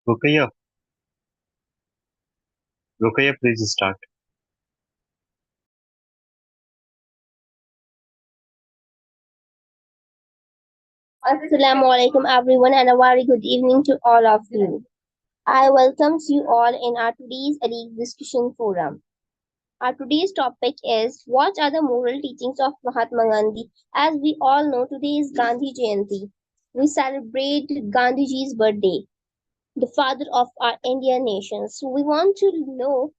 Rukaya, Rukaya, please start. Assalamu alaikum everyone and a very good evening to all of you. I welcome you all in our today's Aligs discussion forum. Our today's topic is what are the moral teachings of Mahatma Gandhi? As we all know, today is Gandhi Jayanti. We celebrate Gandhiji's birthday, the father of our Indian nation. So we want to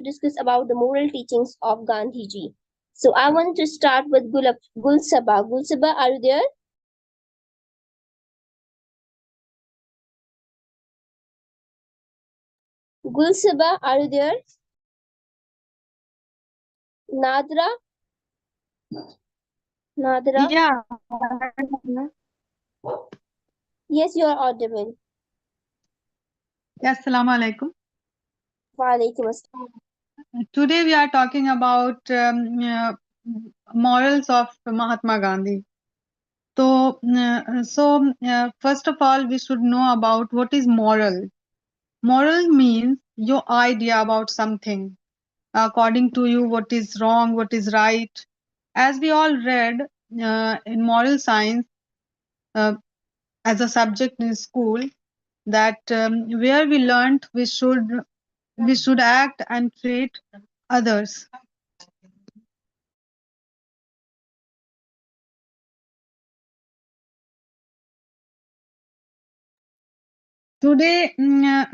discuss about the moral teachings of Gandhiji. So I wanted to start with Gulsaba. Gulsaba, are you there? Gulsaba, are you there? Nadra, Nadra. Yeah, Yes, you are audible. Assalamu alaikum. Walaikum assalam. Today we are talking about morals of Mahatma Gandhi. First of all, we should know about what is moral. Moral means your idea about something. According to you, what is wrong, what is right. As we all read in moral science uh, as a subject in school, that where we learned we should act and treat others. Today,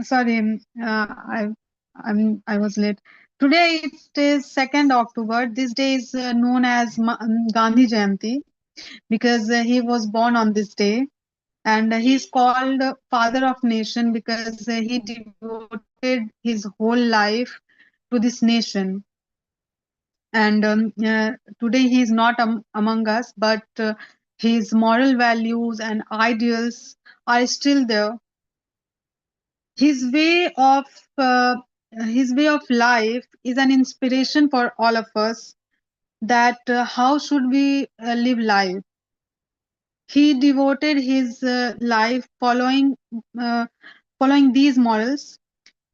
sorry, I was late. Today it is 2nd October. This day is known as Gandhi Jayanti because he was born on this day, and he's called father of nation because he devoted his whole life to this nation. And today he is not among us, but his moral values and ideals are still there. His way of uh, his way of life is an inspiration for all of us, that how should we live life. He devoted his life uh, following these morals.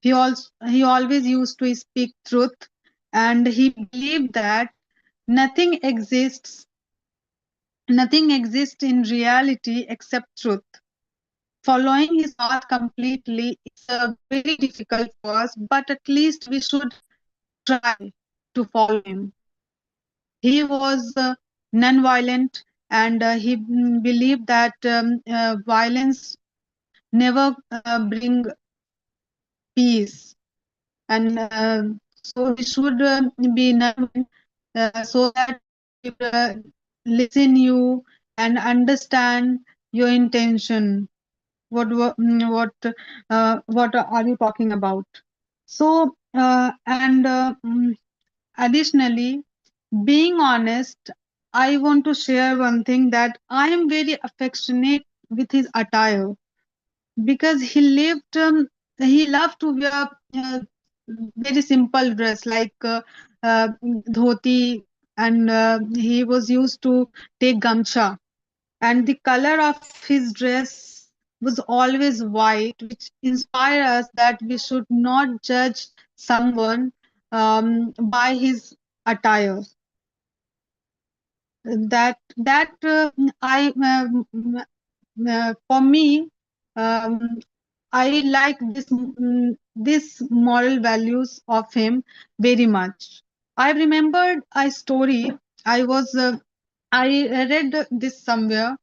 He always used to speak truth, and he believed that nothing exists nothing exists in reality except truth. Following his path completely is very difficult for us, but at least we should try to follow him. He was non-violent, and he believed that violence never bring peace, and so we should be non-violent so that we will listen you and understand your intention. What are you talking about? So and additionally, being honest, I want to share one thing, that I am very affectionate with his attire because he loved to wear very simple dress like dhoti, and he was used to take gamcha, and the color of his dress was always white, which inspire us that we should not judge someone by his attire. That I for me, um, I like this moral values of him very much. I remembered a story. I was I read this somewhere,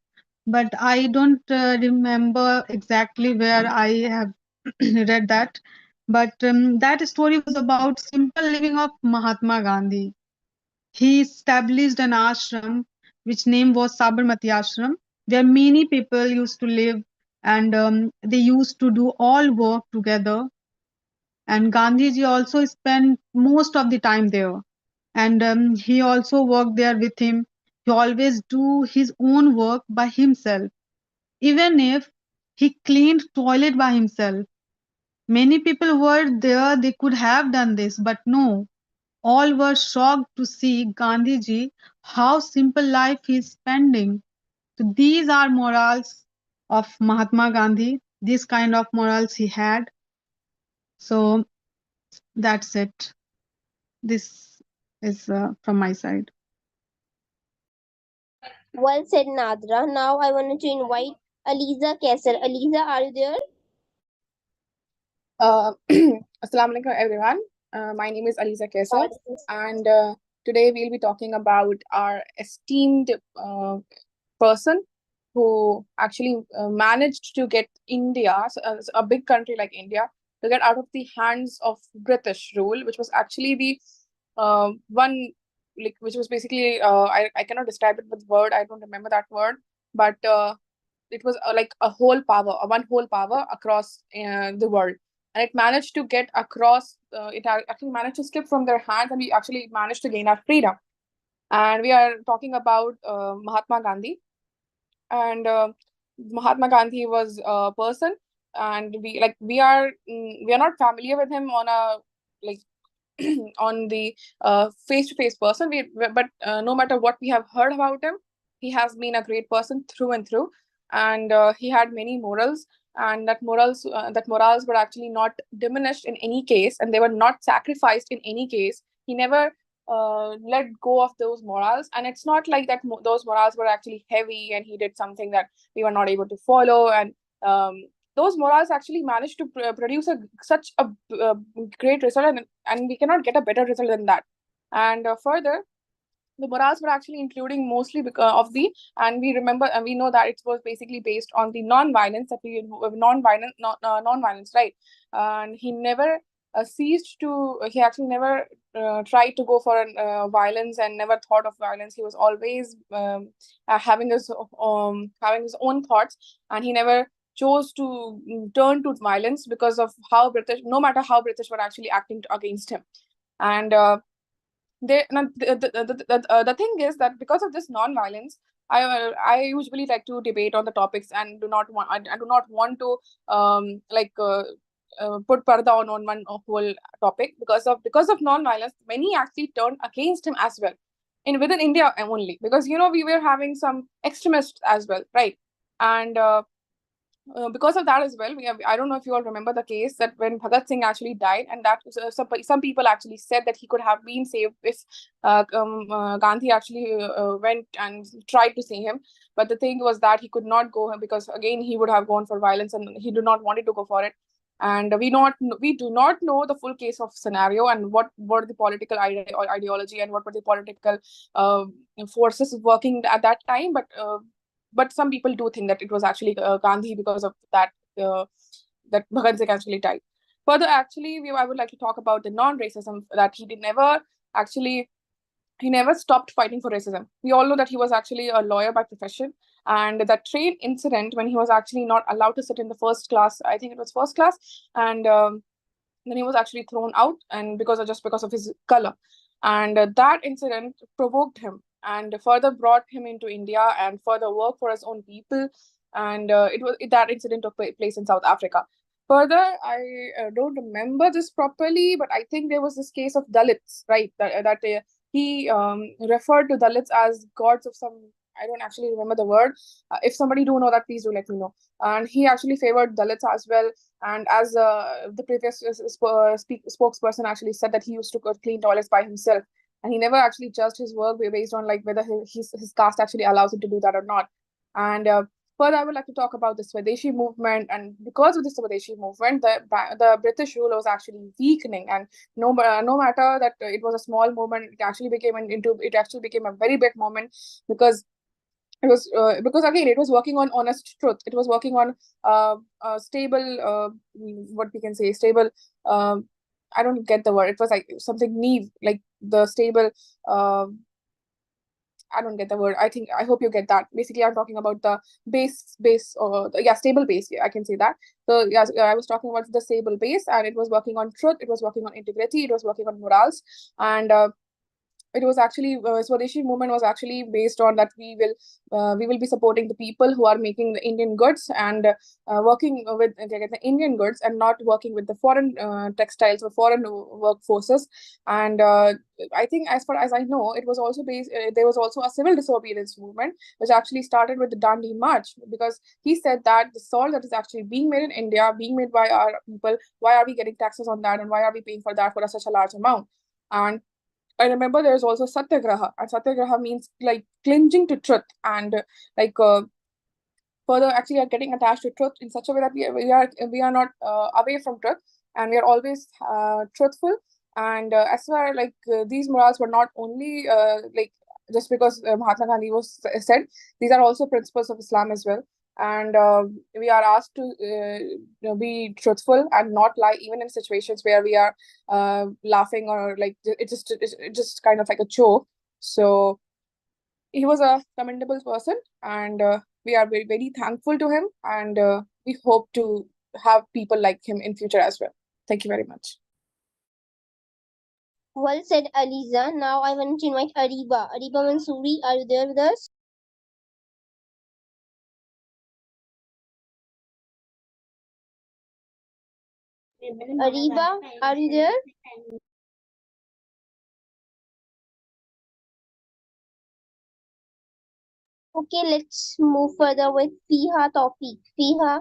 but I don't remember exactly where I have read that. But that story was about simple living of Mahatma Gandhi. He established an ashram, which name was Sabarmati Ashram, where many people used to live, and they used to do all work together. And Gandhiji also spent most of the time there, and he also worked there with him. He always do his own work by himself, even if he cleaned toilet by himself. Many people were there, they could have done this, but no. All were shocked to see Gandhiji, how simple life he is spending. So these are morals of Mahatma Gandhi. this kind of morals he had. So that's it. This is from my side. Well said, Nadra. Now I wanted to invite Aliza Kesar. Aliza, are you there? Assalamu alaikum, everyone. My name is Aliza Kesar, and today we'll be talking about our esteemed person who actually managed to get India, a big country like India, to get out of the hands of British rule, which was actually the one, like, which was basically, I cannot describe it with word, I don't remember that word, but it was like a whole power, a one whole power across the world. And it managed to get across, actually managed to slip from their hands, and we actually managed to gain our freedom. And we are talking about Mahatma Gandhi. And Mahatma Gandhi was a person, and we are not familiar with him on a, like, on the face-to-face person. But no matter what we have heard about him, he has been a great person through and through, and he had many morals, and that morals were actually not diminished in any case, and they were not sacrificed in any case. He never let go of those morals, and it's not like that those morals were actually heavy and he did something that we were not able to follow. And those morals actually managed to produce such a great result, and we cannot get a better result than that. And further, the morals were actually including mostly because of the, and we remember and we know that it was basically based on the non-violence, non-violence, right? And he never ceased to, he actually never tried to go for violence, and never thought of violence. He was always having his own thoughts, and he never chose to turn to violence because of how British, no matter how British were actually acting against him. And the thing is that because of this non-violence, I usually like to debate on the topics, and I do not want to put parda on one whole topic. Because of non-violence, many actually turned against him as well, in within India only, because we were having some extremists as well, right? And because of that as well, I don't know if you all remember the case that when Bhagat Singh actually died, and that some people actually said that he could have been saved if Gandhi actually went and tried to save him. But the thing was that he could not go, because again he would have gone for violence, and he did not wanted to go for it. And we do not know the full case of scenario, and what were the political ideology, and what were the political uh, forces working at that time. But some people do think that it was actually Gandhi, because of that that Bhagat Singh actually died. Further, actually, I would like to talk about the non-racism, that he never stopped fighting for racism. We all know that he was actually a lawyer by profession, and that train incident when he was actually not allowed to sit in the first class, I think it was first class, and then he was actually thrown out, and because of his color. And that incident provoked him, and further brought him into India, and further work for his own people. And that incident took place in South Africa. Further, I don't remember this properly, but I think there was this case of Dalits, right? That he referred to Dalits as gods of some, I don't actually remember the word. If somebody do know that, please do let me know. And he actually favored Dalits as well. And as the previous spokesperson actually said, that he used to clean toilets by himself, and he never actually judged his work based on like whether his caste actually allows him to do that or not. And further, I would like to talk about the Swadeshi movement, and because of the Swadeshi movement, the British rule was actually weakening, and no matter that it was a small movement, it actually became a very big moment, because it was because again it was working on honest truth. It was working on stable, what we can say, stable. I don't get the word. It was like something neve, like the stable. I don't get the word. I hope you get that. Basically, I'm talking about the base, or stable base. Yeah, I can say that. So yeah, I was talking about the stable base, and it was working on truth. It was working on integrity. It was working on morals, and it was actually Swadeshi movement was actually based on that we will be supporting the people who are making the Indian goods and working with the Indian goods and not working with the foreign textiles or foreign workforces. And I think, as far as I know, it was also based. There was also a civil disobedience movement which actually started with the Dandi March, because he said that the salt that is actually being made in India, being made by our people, why are we getting taxes on that, and why are we paying for that for such a large amount? And I remember there's also satyagraha, and satyagraha means like clinging to truth and like further actually are getting attached to truth in such a way that we are not away from truth, and we are always truthful. And as far like these morals were not only like just because Mahatma Gandhi was said, these are also principles of Islam as well. And we are asked to be truthful and not lie, even in situations where we are laughing, or like it's just kind of like a joke. So he was a commendable person, and we are very, very thankful to him, and we hope to have people like him in future as well. Thank you very much. Well said, Aliza. Now I want to invite Ariba. Ariba Mansoori, are you there with us? Ariba, are you there? Okay, let's move further with Fiha Tawfiq. Fiha,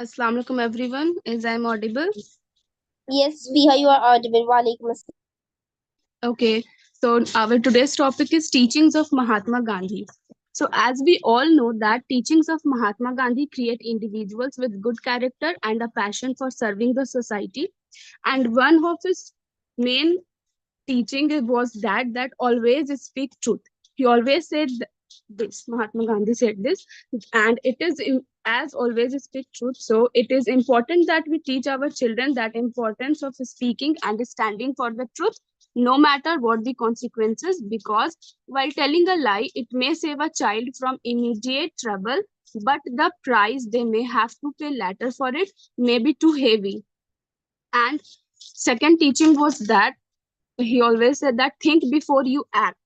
Assalamu alaikum everyone. Is I'm audible? yes, Fiha, you are audible. Walaikum assalam. Okay. So our today's topic is teachings of Mahatma Gandhi. So as we all know that teachings of Mahatma Gandhi create individuals with good character and a passion for serving the society. And one of his main teaching was that always speak truth. He always said this. Mahatma Gandhi said this, and it is as always speak truth. So it is important that we teach our children that importance of speaking and standing for the truth, no matter what the consequences. Because while telling a lie, it may save a child from immediate trouble, but the price they may have to pay later for it may be too heavy. And second teaching was that he always said that think before you act.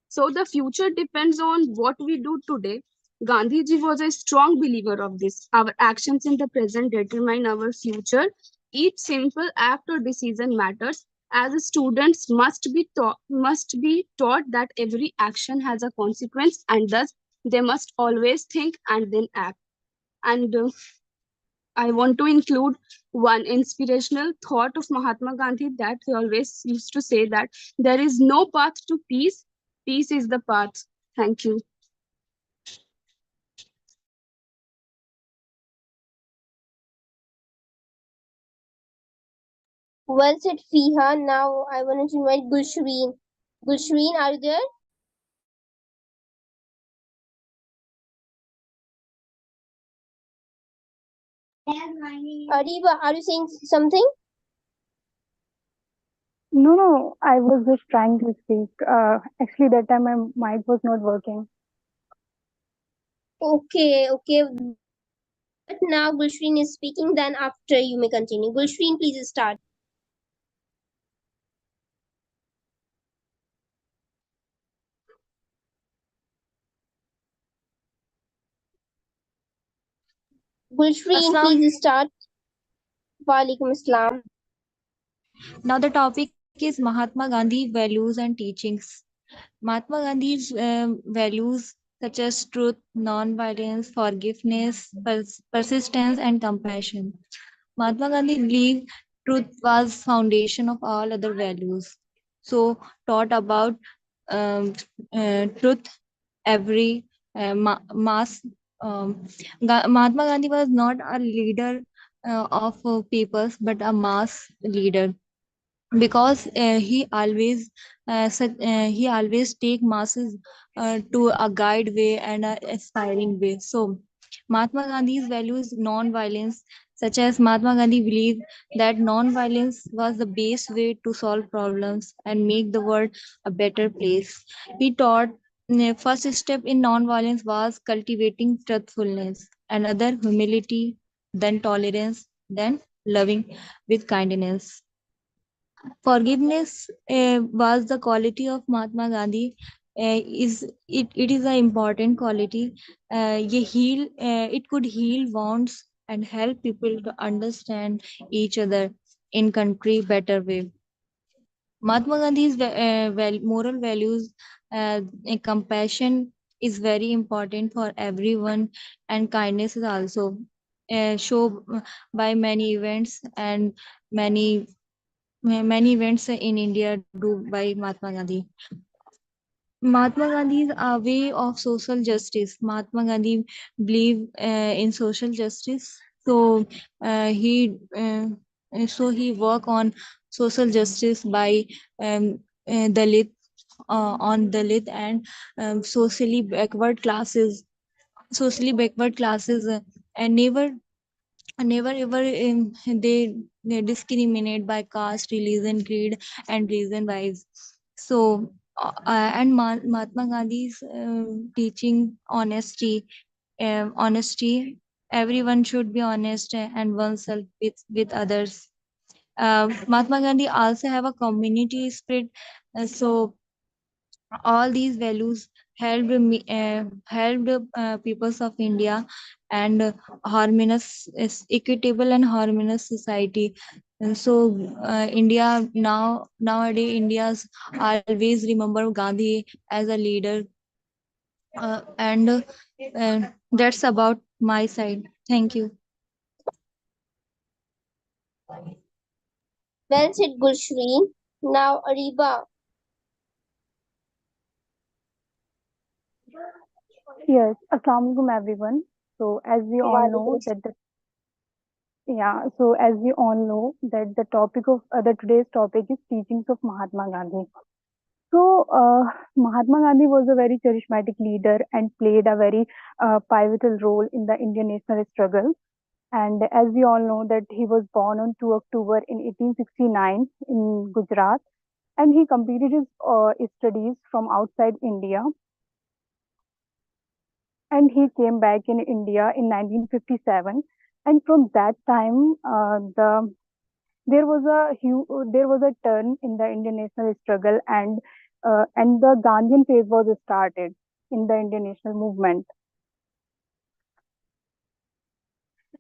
So the future depends on what we do today. Gandhiji was a strong believer of this. Our actions in the present determine our future. Each simple act or decision matters. As students must be taught that every action has a consequence, and thus they must always think and then act. And I want to include one inspirational thought of Mahatma Gandhi that he always used to say that there is no path to peace. Peace is the path. Thank you. Well said, Fiha. Now I want to invite Gulshreen. Gulshreen, are you there? Ariba, are you saying something? No, no, I was just trying to speak. Actually, that time my mic was not working. Okay, okay. But now Gulshreen is speaking, then after you may continue. Gulshreen, please start. Gulshreen, Aslam. please start. Walaikum Assalam. Now the topic is Mahatma Gandhi values and teachings. Mahatma Gandhi's values such as truth, non-violence, forgiveness, persistence, and compassion. Mahatma Gandhi believed truth was foundation of all other values. So taught about um, truth every mass. Um, Mahatma Gandhi was not a leader of peoples, but a mass leader because he always take masses to a guide way and a aspiring way. So Mahatma Gandhi's values non-violence, such as Mahatma Gandhi believed that non-violence was the best way to solve problems and make the world a better place. He taught first step in non-violence was cultivating truthfulness, another humility, then tolerance, then loving with kindness. Forgiveness was the quality of Mahatma Gandhi. It is an important quality. It could heal wounds and help people to understand each other in country better way. Mahatma Gandhi's moral values, compassion is very important for everyone, and kindness is also shown by many events and many many events in India do by Mahatma Gandhi. Mahatma Gandhi's way of social justice. Mahatma Gandhi believed in social justice, so he work on social justice by um, Dalit on Dalit and socially backward classes, and never ever they discriminate by caste, religion, creed, and reason wise. So and Mahatma Gandhi's teaching honesty. Everyone should be honest and oneself with others. Mahatma Gandhi also have a community spirit, so all these values helped peoples of India and equitable and harmonious society. And so nowadays India's always remember Gandhi as a leader, and that's about my side. Thank you. Well said, Gulshreen. Now, Ariba. Yes, Assalamu alaikum everyone. So as we all know that the as we all know that the topic of the today's topic is teachings of Mahatma Gandhi. So Mahatma Gandhi was a very charismatic leader and played a very pivotal role in the Indian national struggle. And as we all know that he was born on 2 October in 1869 in Gujarat, and he completed his studies from outside India, and he came back in India in 1957. And from that time, there was a turn in the Indian national struggle, and the Gandhian phase was started in the Indian national movement.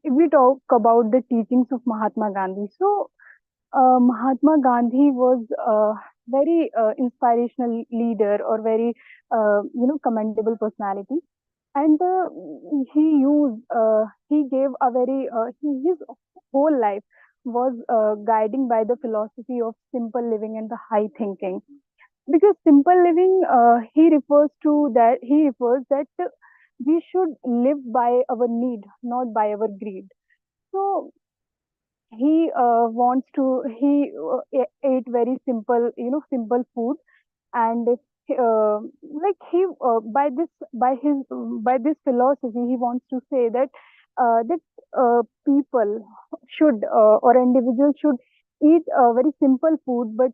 If we talk about the teachings of Mahatma Gandhi, so Mahatma Gandhi was a very inspirational leader or very commendable personality, and he gave a very his whole life was guiding by the philosophy of simple living and the high thinking. Because simple living, he refers that we should live by our need, not by our greed. So he ate very simple, simple food, and like he by this philosophy he wants to say that people should or individuals should eat very simple food, but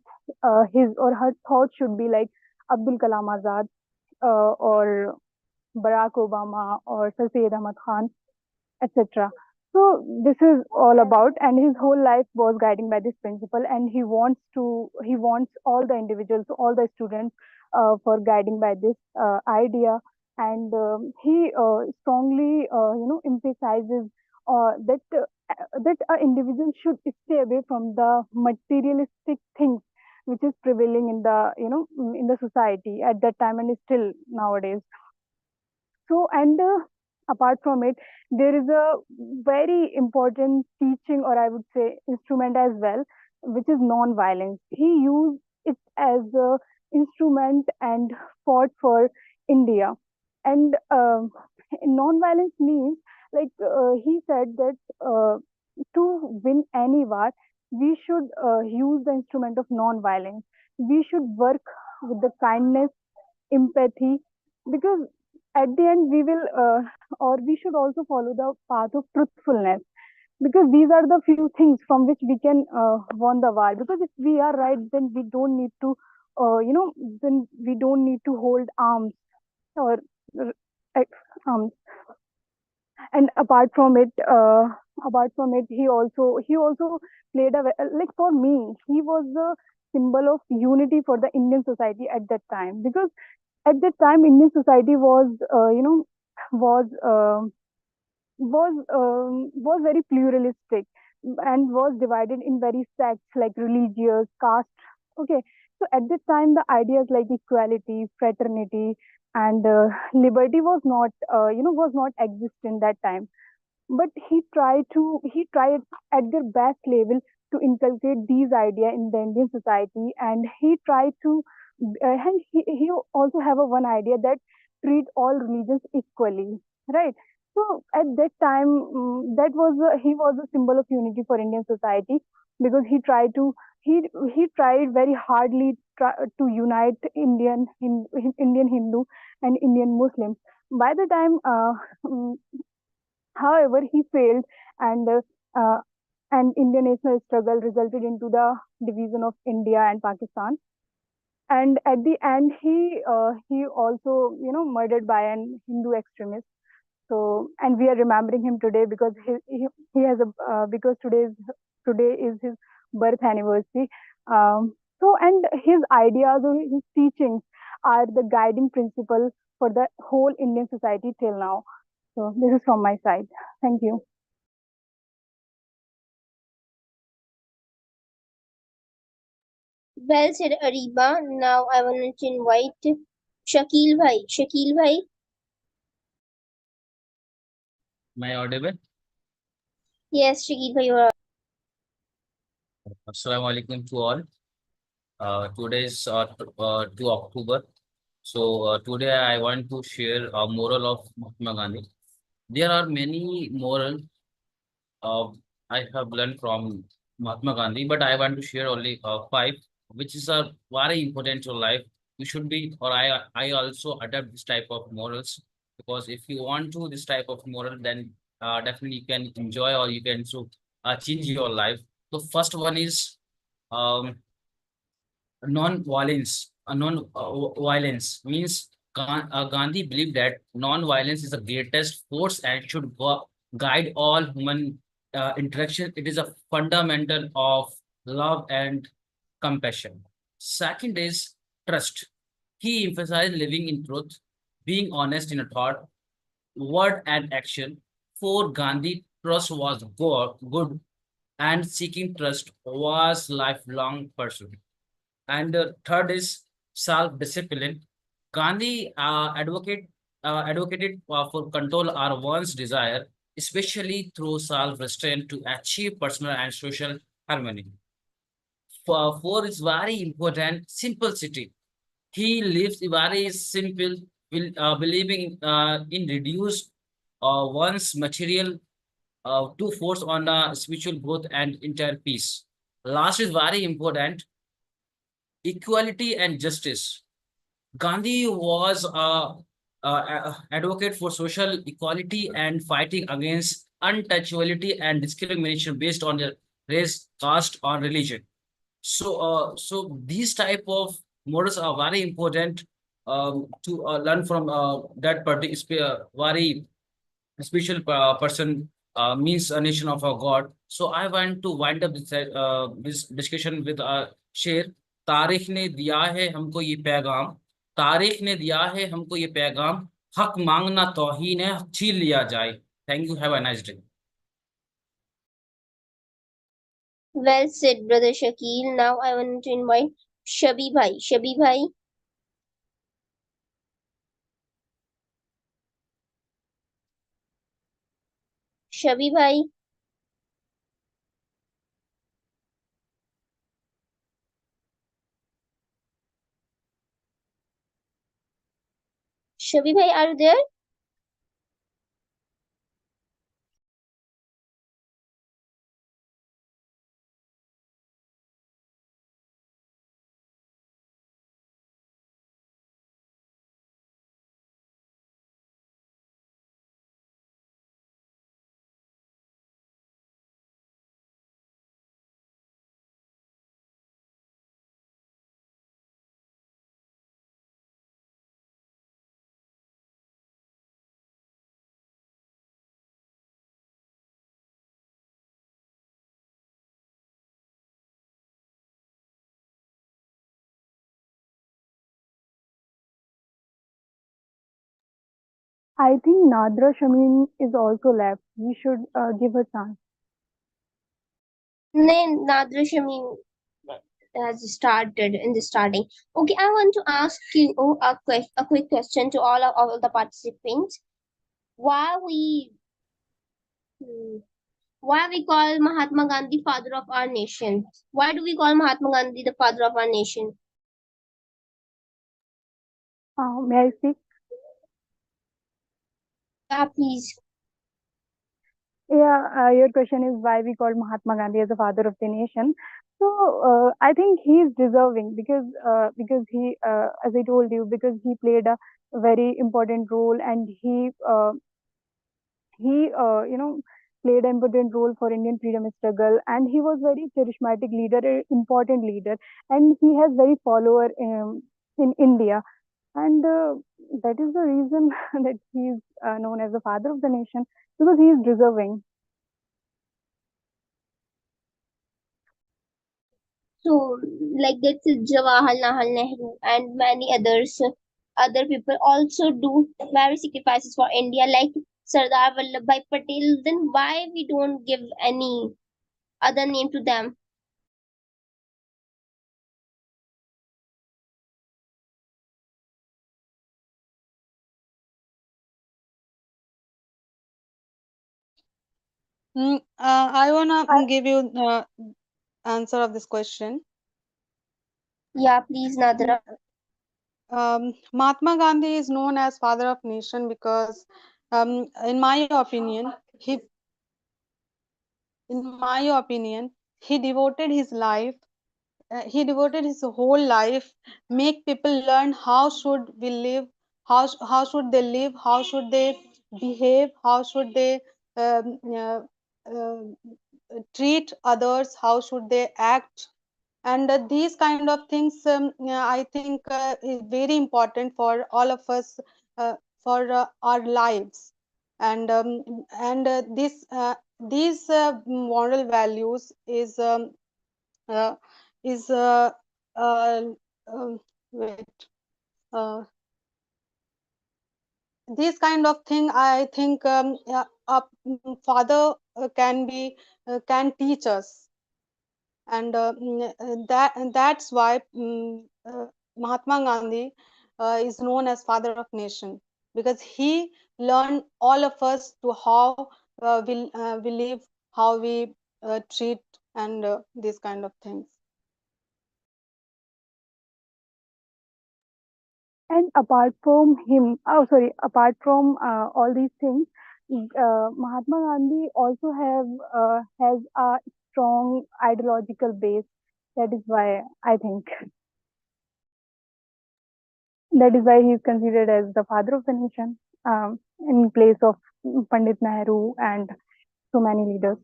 his or her thoughts should be like Abdul Kalam Azad, or Barack Obama, or Sir Syed Ahmad Khan, etc. So this is all about, and his whole life was guiding by this principle, and he wants all the individuals, all the students, for guiding by this idea, and he strongly emphasizes that an individual should stay away from the materialistic things which is prevailing in the in the society at that time and still nowadays. So, and apart from it, there is a very important teaching, or I would say instrument as well, which is non-violence. He used it as a instrument and fought for India. And non-violence means, like he said that to win any war, we should use the instrument of non-violence. We should work with the kindness, empathy, because at the end we will or we should also follow the path of truthfulness, because these are the few things from which we can won the war. Because if we are right, then we don't need to then we don't need to hold arms or uh, arms. And apart from it, apart from it, he also played like, for me, he was the symbol of unity for the Indian society at that time, because at that time Indian society was was was very pluralistic and was divided in very sects like religious, caste. Okay, so at that time the ideas like equality, fraternity, and liberty was not existent that time. But he tried at their best level to inculcate these ideas in the Indian society, and he tried to and he also have a one idea that treat all religions equally, right? So at that time, he was a symbol of unity for Indian society, because he he tried very hardly to unite Indian Hindu and Indian Muslims. By the time, however, he failed, and Indian national struggle resulted into the division of India and Pakistan. And at the end, he also murdered by an Hindu extremist. So, and we are remembering him today because he has a because today is his birth anniversary. So, and his ideas or his teachings are the guiding principle for the whole Indian society till now. So this is from my side. Thank you. Well said, Ariba. Now I want to invite Shakil Bhai. Shakil Bhai, Am I audible? yes, Shakil Bhai, you are. Assalamu alaikum to all. Today is 2 October. So today I want to share a moral of Mahatma Gandhi. There are many moral uh, I have learned from Mahatma Gandhi, but I want to share only five, which is very important to life. You should be, or I also adapt this type of morals, because if you want to this type of moral, then definitely you can enjoy, or you can change your life. The first one is um, non-violence. Non-violence means Gandhi believed that non-violence is the greatest force and should guide all human interaction. It is a fundamental of love and compassion. Second is trust. He emphasized living in truth, being honest in a thought, word, and action. For Gandhi, trust was good, and seeking trust was lifelong pursuit. And third is self-discipline. Gandhi advocated for control our one's desire, especially through self-restraint to achieve personal and social harmony. Four is very important, simplicity. He lives very simple, believing in reduced one's material to force on spiritual growth and inner peace. Last is very important, equality and justice. Gandhi was a advocate for social equality and fighting against untouchability and discrimination based on the race, caste, or religion. So these type of models are very important to learn from that particular very special person means a nation of a God. So I want to wind up this discussion with a शेर तारीख ने दिया है हमको ये पैगाम तारीख ने दिया है हमको ये पैगाम हक मांगना तौहीन है छीन लिया जाए thank you have a nice day Well said, brother Shakil. Now I want to invite Shabi Bhai. Shabi Bhai, Shabi Bhai, Shabi Bhai, are you there? I think Nadra Shamin is also left. We should give her chance. Then Nadra Shamin has started in the starting. Okay, I want to ask you a quick question to all the participants. Why we hmm, why we call Mahatma Gandhi father of our nation? Why do we call Mahatma Gandhi the father of our nation? May I speak? Yeah, please. Yeah, your question is why we call Mahatma Gandhi as the father of the nation. So I think he is deserving because he, as I told you, because he played a very important role and he played an important role for Indian freedom struggle, and he was very charismatic leader, a important leader, and he has very follower in India, and that is the reason that he is known as the father of the nation because he is deserving. So, like that's Jawaharlal Nehru and many others, other people also do very sacrifices for India, like Sardar Vallabhbhai Patel. Then why we don't give any other name to them? I wanna I, give you answer of this question. Yeah, please, Nadra. Mahatma Gandhi is known as father of nation because, in my opinion, he devoted his life. He devoted his whole life, make people learn how should we live, how should they live, how should they behave, how should they um, uh, uh, treat others, how should they act, and these kind of things yeah, I think is very important for all of us, for our lives, and this these moral values uh, is uh, um, wait uh, this kind of thing I think a father can teach us, and that's why Mahatma Gandhi is known as father of nation because he learned all of us to how we live, how we treat, and these kind of things. and apart from him, oh sorry, apart from all these things, Mahatma Gandhi also has a strong ideological base. That is why I think that is why he is considered as the father of the nation, in place of Pandit Nehru and so many leaders.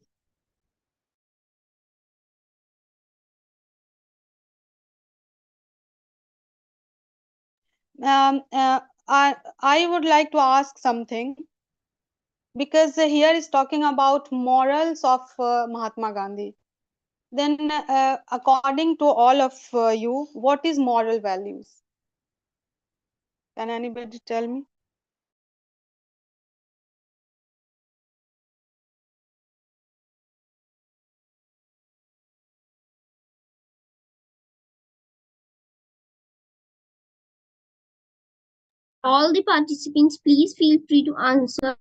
um, uh, I would like to ask something because here is talking about morals of Mahatma Gandhi. Then, according to all of you, what is moral values? Can anybody tell me? All the participants, please feel free to answer.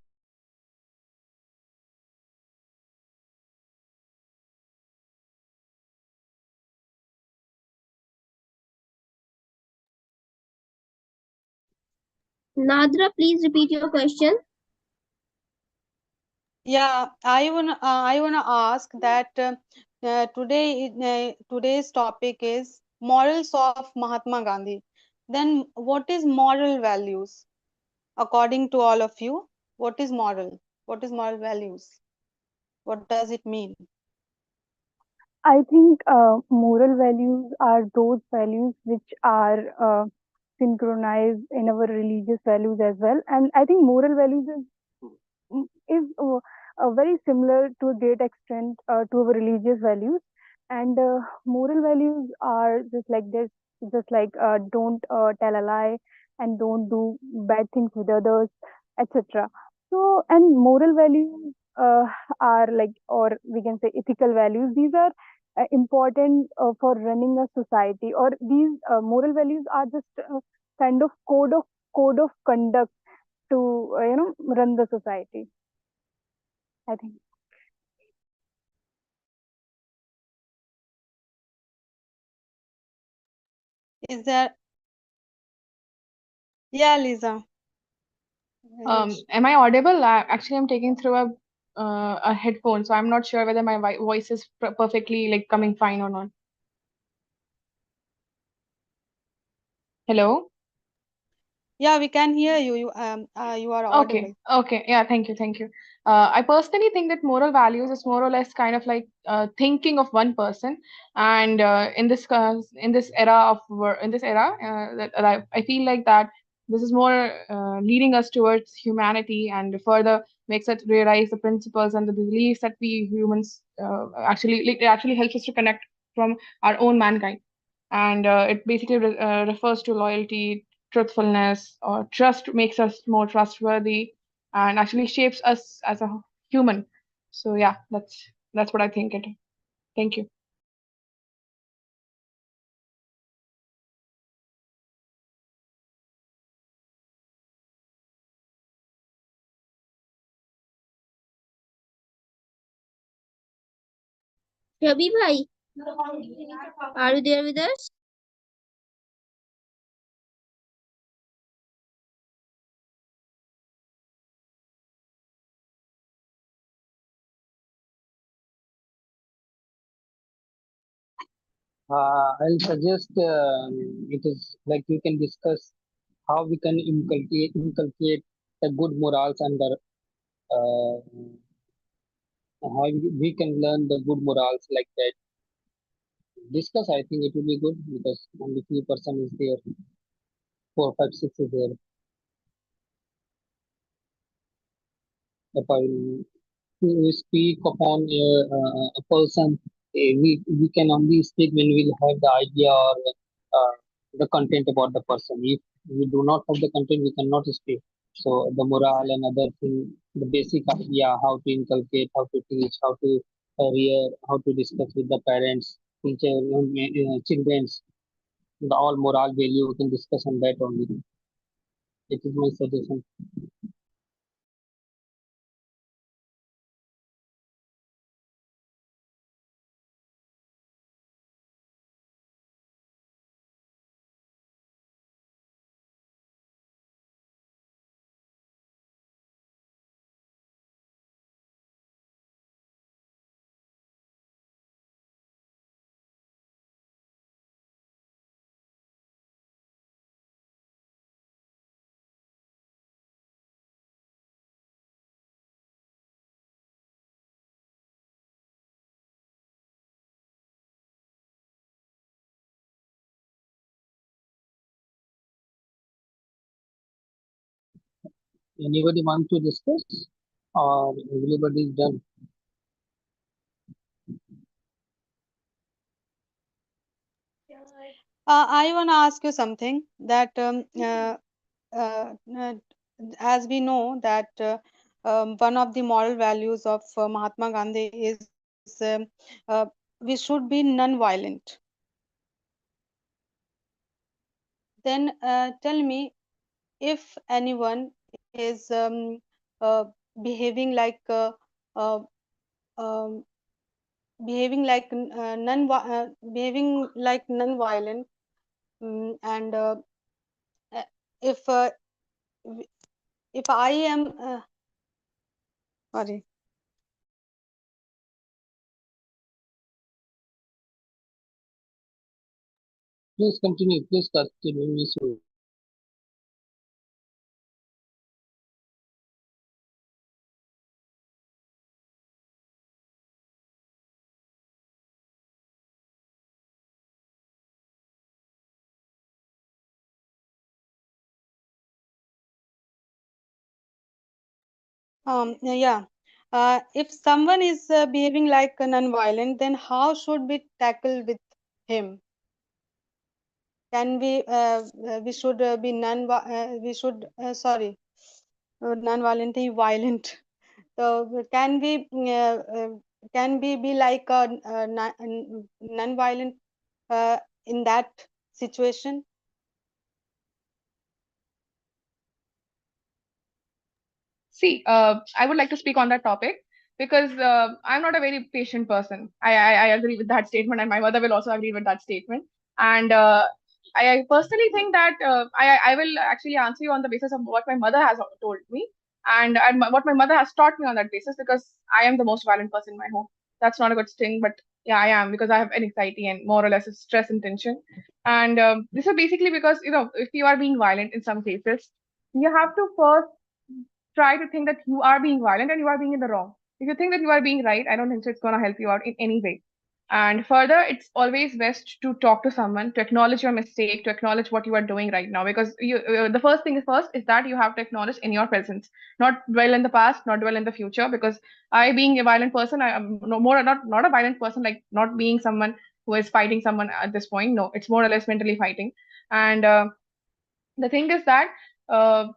Nadra, please repeat your question. Yeah, I wanna ask that today's topic is morals of Mahatma Gandhi. Then, what is moral values according to all of you? What is moral? What is moral values? What does it mean? I think moral values are those values which are synchronized in our religious values as well. And I think moral values is very similar to a great extent to our religious values. And moral values are just like this, just like don't tell a lie and don't do bad things with others, etc. So, and moral values are like, or we can say ethical values. These are important for running a society, or these moral values are just kind of code of conduct to run the society, I think. Is there? Yeah, Lisa. Am I audible? Actually, I'm taking through a headphone, so I'm not sure whether my voice is perfectly like coming fine or not. Hello? Yeah, we can hear you. You are audible. Okay. Yeah, thank you, thank you. I personally think that moral values is more or less kind of like thinking of one person, and in this era in this era, that I feel like that this is more leading us towards humanity, and further makes us realize the principles and the beliefs that we humans actually it actually helps us to connect from our own mankind, and it basically refers to loyalty, truthfulness, or trust makes us more trustworthy and actually shapes us as a human. So yeah, that's what I think it. Thank you. Ravi bhai, are you there with us? I'll suggest it is like we can discuss how we can inculcate the good morals and the how we can learn the good morals like that. Discuss, I think it will be good because only few person is there, four, five, six is there. If I to speak upon a person, we can only speak when we'll have the idea or the content about the person. If we do not have the content, we cannot speak. So the morale and other thing, the basic idea, how to inculcate, how to teach, how to rear, how to discuss with the parents, teacher, childrens, the all moral value we can discuss on that only. It is my suggestion. Anybody want to discuss, or everybody is done? I want to ask you something that uh, uh, as we know that one of the moral values of Mahatma Gandhi is uh, we should be non-violent. Then tell me, if anyone is uh, behaving like um, behaving like non-violent, and uh, if w- if I am sorry. Please continue. Please continue, Miss. Yeah. If someone is behaving like a non-violent, then how should we tackle with him? Can we should be non we should sorry. non-violent he violent. So can we be like a non-violent in that situation? See, I would like to speak on that topic because I'm not a very patient person. I agree with that statement, and my mother will also agree with that statement. And I personally think that I will actually answer you on the basis of what my mother has told me and what my mother has taught me on that basis because I am the most violent person in my home. That's not a good thing, but yeah, I am because I have anxiety and more or less stress and tension. And this is basically because if you are being violent in some cases, you have to first try to think that you are being violent and you are being in the wrong. If you think that you are being right, I don't think so it's going to help you out in any way. And further, it's always best to talk to someone, to acknowledge your mistake, to acknowledge what you are doing right now. Because the first thing is first is that you have to acknowledge in your presence, not dwell in the past, not dwell in the future. Because I, being a violent person, I am no more not a violent person, like not being someone who is fighting someone at this point. No, it's more or less mentally fighting. And the thing is that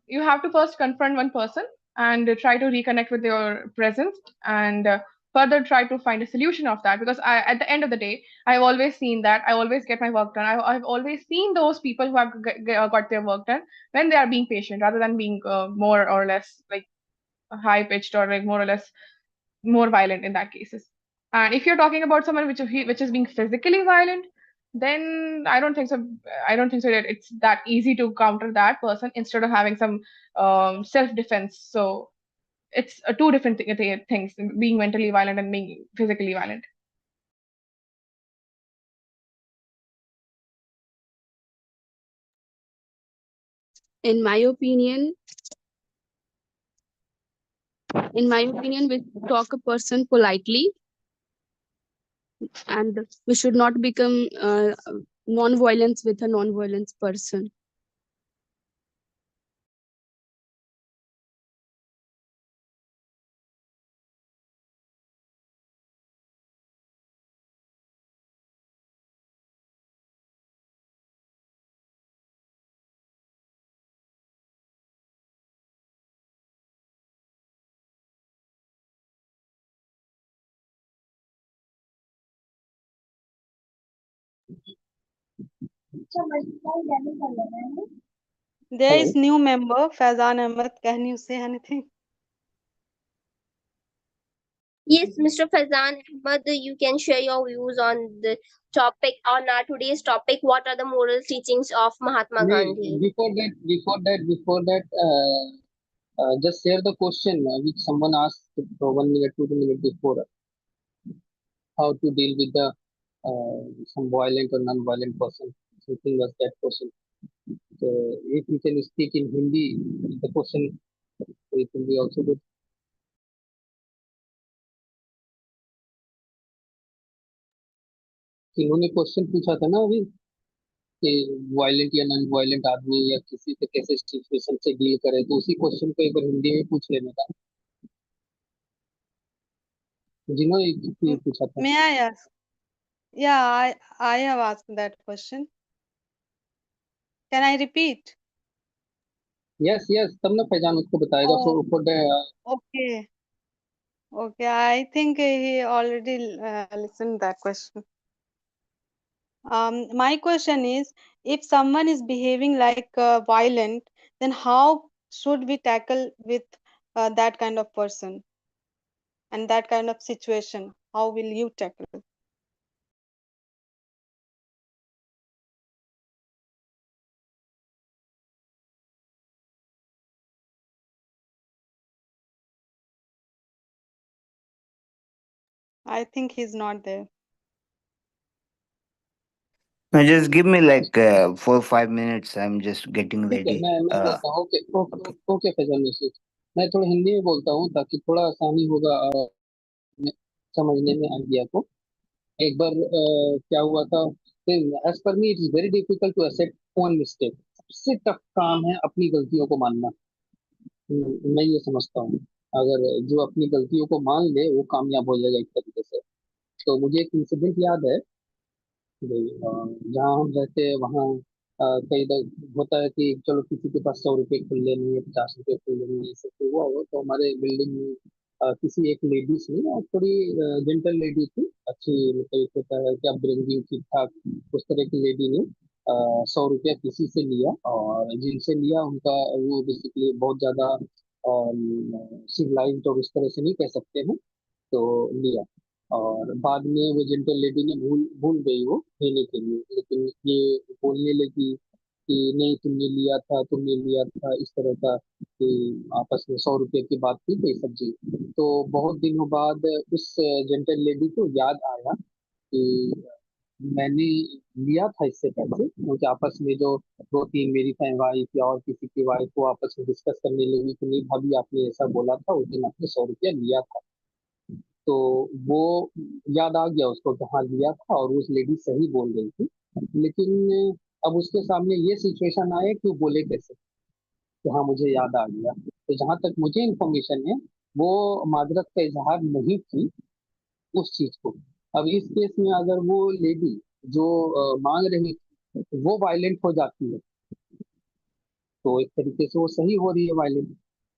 you have to first confront one person and try to reconnect with your presence and further try to find a solution of that because at the end of the day I've always seen that I always get my work done. I've always seen those people who have got their work done when they are being patient rather than being more or less like high pitched or like more or less more violent in that cases. And if you're talking about someone which is being physically violent, then I don't think so. I don't think so that it's that easy to counter that person instead of having some self defense. So it's two different things: being mentally violent and being physically violent. In my opinion, we talk a person politely, and we should not become non-violence with a non-violence person. There is Hello. new member Faizan Ahmed. Can you say anything? Yes, Mr. Faizan Ahmad, you can share your views on the topic, on our today's topic. What are the moral teachings of Mahatma Gandhi? Before that, just share the question which someone asked for 1 minute, 2 minutes before. How to deal with the some violent or non-violent person. Something was that question. So if you can speak in Hindi, the question it will be also good. इन्होंने question पूछा था ना अभी कि violent या non violent आदमी या किसी से कैसे सिचुएशन से डील करे तो उसी क्वेश्चन को एक बार हिंदी में पूछ लेने का जिन्होंने ये पूछा था May I ask? Yeah, I have asked that question. Can I repeat? Yes yes तब ना फैजान उसको बताएगा Oh, for the okay. Okay, I think he already listened that question. My question is, if someone is behaving like violent, then how should we tackle with that kind of person and that kind of situation? How will you tackle? I think he's not there. Now just give me like 4 5 minutes. I'm just getting ठीक है ready. मैं बोलता हूँ okay Okay. Okay Faizan message मैं थोड़ा हिंदी में बोलता हूँ ताकि थोड़ा आसानी होगा समझने में आइडिया को एक बार क्या हुआ था as per me it is very difficult to accept own mistake सबसे टफ काम है अपनी गलतियों को मानना मैं ये समझता हूँ अगर जो अपनी गलतियों को मान ले वो कामयाब हो जाएगा एक तरीके से तो मुझे एक इंसिडेंट याद है जहाँ हम रहते हैं वहाँ कई होता है कि चलो किसी के पास 100 रुपए खुले नहीं है, 50 रुपए खुले नहीं है, ऐसे तो हुआ हो तो हमारे बिल्डिंग में किसी एक लेडीज ने, और थोड़ी जेंटल लेडी थी, अच्छी, मतलब एक होता है कि अपब्रिंगिंग ठीक ठाक, उस तरह की लेडी ने 100 रुपया किसी से लिया, और जिनसे लिया उनका वो बेसिकली बहुत ज्यादा सिविलाइज्ड और उस तरह से नहीं कह सकते हैं, तो लिया। और बाद में वो जेंटल लेडी ने भूल भूल गई वो देने के लिए, लेकिन ये बोलने लगी कि नहीं, तुमने लिया था, इस तरह का, कि आपस में 100 रुपए की बात की कोई सब्जी। तो बहुत दिनों बाद उस जेंटल लेडी को याद आया कि मैंने लिया था इससे पैसे, क्योंकि आपस में जो दो तीन मेरी वाइफ या और किसी की वाइफ को आपस में डिस्कस करने लगी कि नहीं भाभी, आपने ऐसा बोला था, उस दिन आपने 100 रुपया लिया था। तो वो याद आ गया उसको कि हाँ लिया था, और उस लेडी सही बोल रही थी। लेकिन अब उसके सामने ये सिचुएशन आया कि वो बोले कैसे कि हाँ मुझे याद आ गया। तो जहां तक मुझे इन्फॉर्मेशन है, वो माजरत का इजहार नहीं की उस चीज को। अब इस केस में अगर वो लेडी जो मांग रही थी वो वायलेंट हो जाती है, तो एक तरीके से वो सही हो रही है वायलेंट,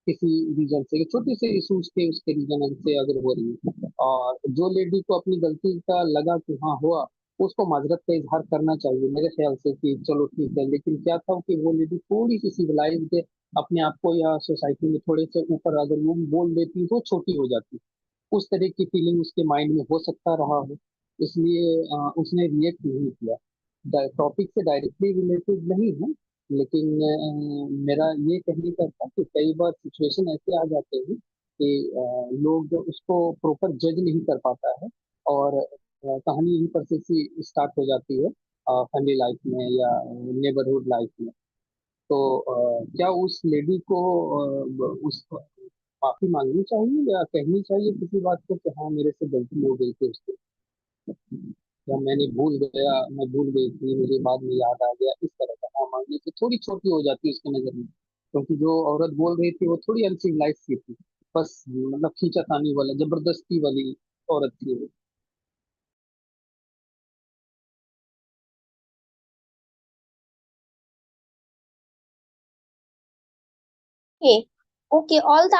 किसी रीजन से, छोटे से इशूज के उसके रीजन से अगर हो रही है, और जो लेडी को अपनी गलती का लगा कि हाँ हुआ, उसको माजरत का इजहार करना चाहिए मेरे ख्याल से कि चलो ठीक है। लेकिन क्या था कि वो लेडी थोड़ी सी सिविलाइज्ड, अपने आप को या सोसाइटी में थोड़े से ऊपर अगर वो बोल देती तो छोटी हो जाती, उस तरह की फीलिंग उसके माइंड में हो सकता रहा हो, इसलिए उसने रिएक्ट नहीं किया। टॉपिक से डायरेक्टली रिलेटेड नहीं है, लेकिन मेरा ये कहने का था कि कई बार सिचुएशन ऐसे आ जाते हैं कि लोग उसको प्रॉपर जज नहीं कर पाता है, और कहानी यहीं पर से स्टार्ट हो जाती है फैमिली लाइफ में या नेबरहुड लाइफ में। तो क्या उस लेडी को उस माफी मांगनी चाहिए या कहनी चाहिए किसी बात को कि हाँ मेरे से गलती हो गई थी उसको, या मैं भूल गई थी, मुझे बाद में याद आ गया, इस तरह का हाँ मांगने से थोड़ी छोटी हो जाती है उसके नजर में, क्योंकि जो औरत बोल रही थी वो थोड़ी अनसिविलाइज सी थी, बस मतलब खींचातानी वाला, जबरदस्ती वाली औरत थी वो। Okay. Okay, all the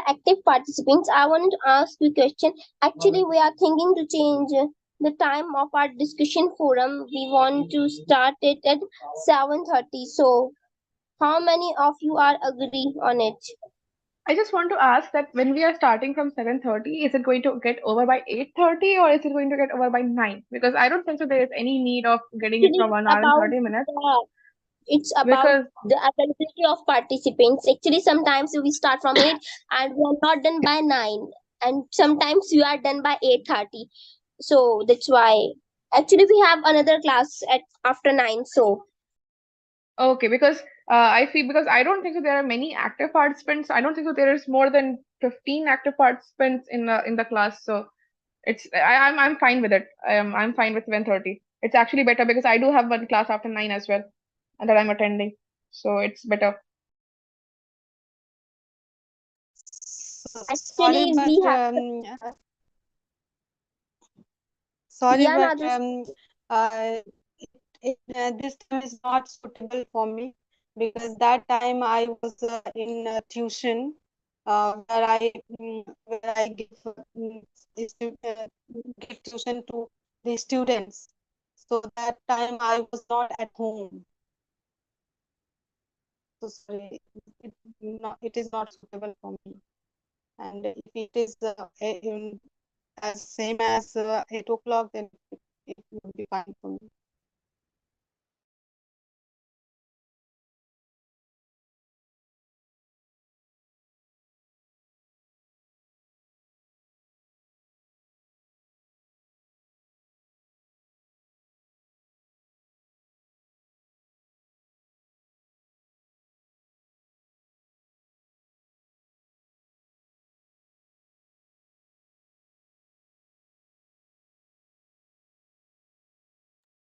active participants, I want to ask you a question. Actually, we are thinking to change the time of our discussion forum. We want to start it at 7:30. So, how many of you are agree on it? I just want to ask that when we are starting from 7:30, is it going to get over by 8:30 or is it going to get over by 9? Because I don't think so there is any need of getting it Actually, from 1 hour and 30 minutes. It's about Because the availability of participants. Actually, sometimes we start from 8 and we are not done by 9, and sometimes we are done by 8:30. So that's why. Actually, we have another class at after 9. So okay, because I feel, because I don't think so there are many active participants. I don't think so there is more than 15 active participants in the class. So I'm fine with it. I'm fine with 7:30. It's actually better because I do have one class after 9 as well, and that I'm attending. So it's better. Sorry, actually, but we have. sorry, Yeah, but Nader. this time is not suitable for me because that time I was in tuition where I give tuition to the students. So that time I was not at home. So sorry, it is not suitable for me. And if it is as same as 8 o'clock, then it would be fine for me.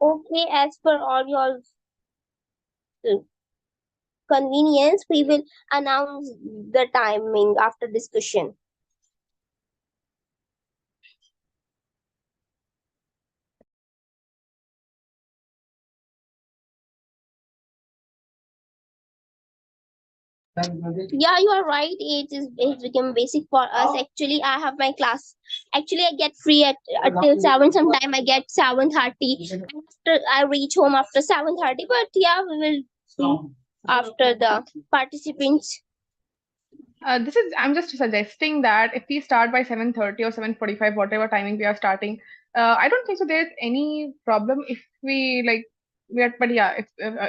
Okay, as per all your uh, convenience, we will announce the timing after discussion. Yeah, you are right. It become basic for us. Actually, I have my class. Actually, I get free at till 7. Sometime I get 7:30. After I reach home after 7:30. But yeah, we will see after the participants. This is I'm just suggesting that if we start by 7:30 or 7:45, whatever timing we are starting, I don't think so there's any problem if we like we are, but yeah,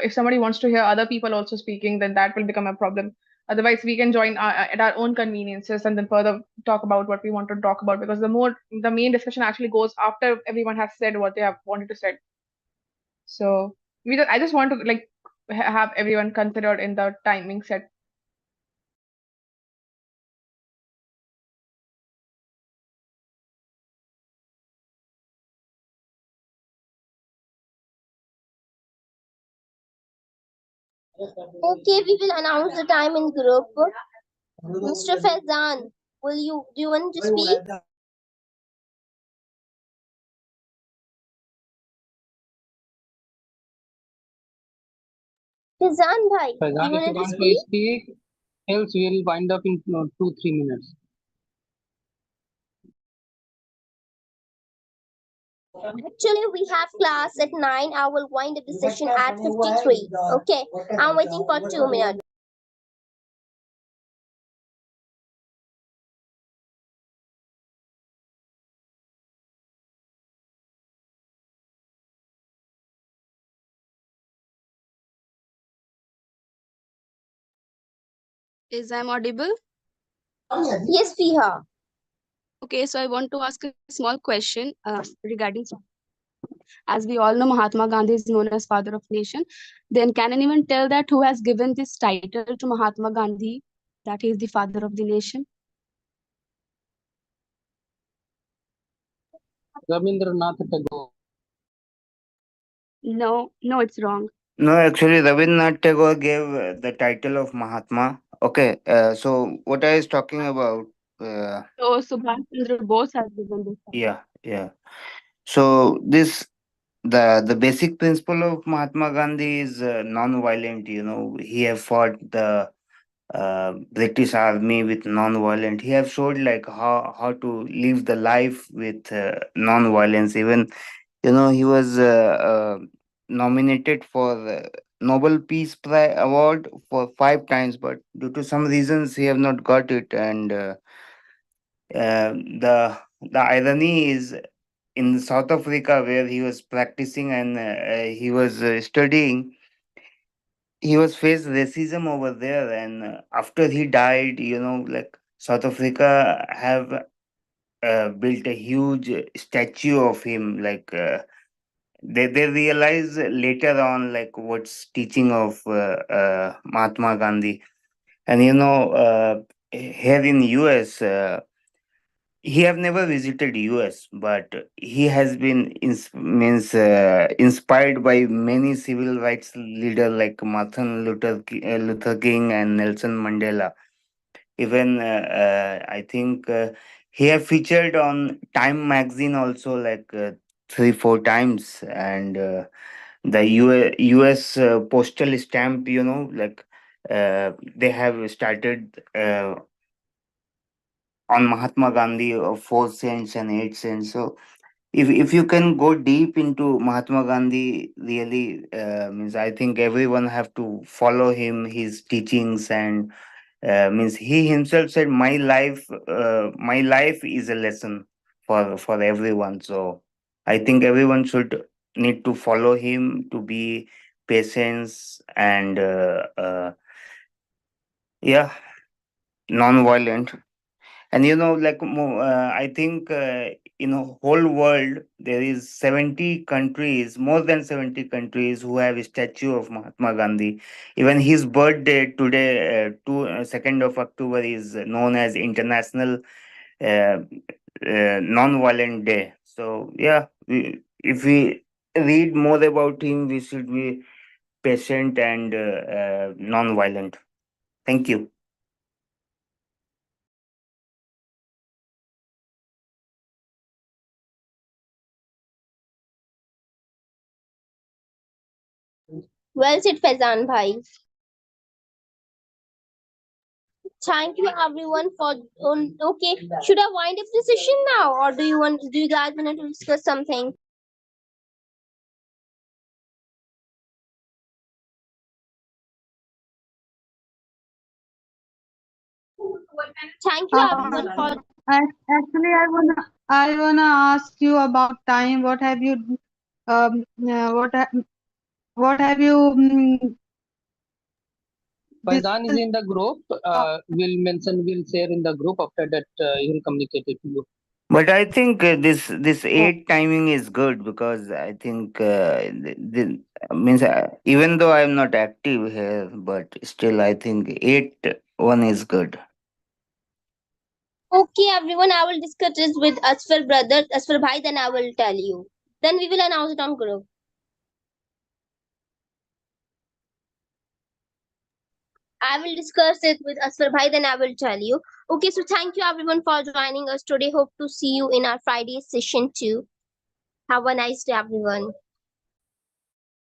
if somebody wants to hear other people also speaking, then that will become a problem. Otherwise, we can join at our own conveniences and then further talk about what we want to talk about, because the main discussion actually goes after everyone has said what they have wanted to say. So I just want to like have everyone considered in the timing set. Okay, we will announce the time in group. Mr. Faizan, do you want to speak? Faizan bhai, do you Fazan, if you want to want to speak? speak, else we'll wind up in 2-3 minutes. Actually, we have class at 9. I will wind up the session at 53. Okay, I'm waiting for 2 minutes. Is I'm audible? Yes, Fiha. Okay, so I want to ask a small question regarding, as we all know, Mahatma Gandhi is known as father of nation. Then can anyone tell that who has given this title to Mahatma Gandhi, that he is the father of the nation? Rabindranath Tagore. No, no, it's wrong. No, actually, Rabindranath Tagore gave the title of Mahatma. Okay, so what I was talking about, uh, So Subhash Chandra Bose has given this title. yeah, yeah. So the basic principle of Mahatma Gandhi is non-violent. He have fought the British army with non-violent. He have showed like how to live the life with non-violence. Even he was nominated for the Nobel Peace Prize award for 5 times, but due to some reasons he have not got it. And the irony is in South Africa where he was practicing and he was studying. He was faced racism over there, and after he died, like South Africa have built a huge statue of him. Like they realize later on like what's teaching of Mahatma Gandhi. And here in US, he have never visited US, but he has been inspired by many civil rights leaders like Martin Luther King and Nelson Mandela. Even I think he have featured on Time magazine also, like 3-4 times. And the US postal stamp, like they have started on Mahatma Gandhi of 4 cents and 8 cents. So if you can go deep into Mahatma Gandhi, really means I think everyone have to follow him, his teachings. And means he himself said, my life is a lesson for everyone. So I think everyone should need to follow him to be patient and yeah, non-violent. And like I think in a whole world there is 70 countries, more than 70 countries who have a statue of Mahatma Gandhi. Even his birthday today, 2nd of October, is known as International uh, Non-Violent Day. So yeah, if we read more about him, we should be patient and non-violent. Thank you. Well said, Faizan bhai. Thank you everyone for okay. Should I wind up the session now, or do you guys want to discuss something? Thank you everyone for Actually, I wanna ask you about time. What have you Faizan is discussed? in the group. We'll share in the group. After that, he'll communicate it to you. But I think this Oh, 8 timing is good because I think means even though I'm not active here, but still I think 8 1 is good. okay everyone. I will discuss this with Asfar brother, Asfar bhai. Then I will tell you. Then we will announce it on group. I will discuss it with Asfar bhai. Then I will tell you. Okay. So thank you everyone for joining us today. Hope to see you in our Friday session too. Have a nice day, everyone.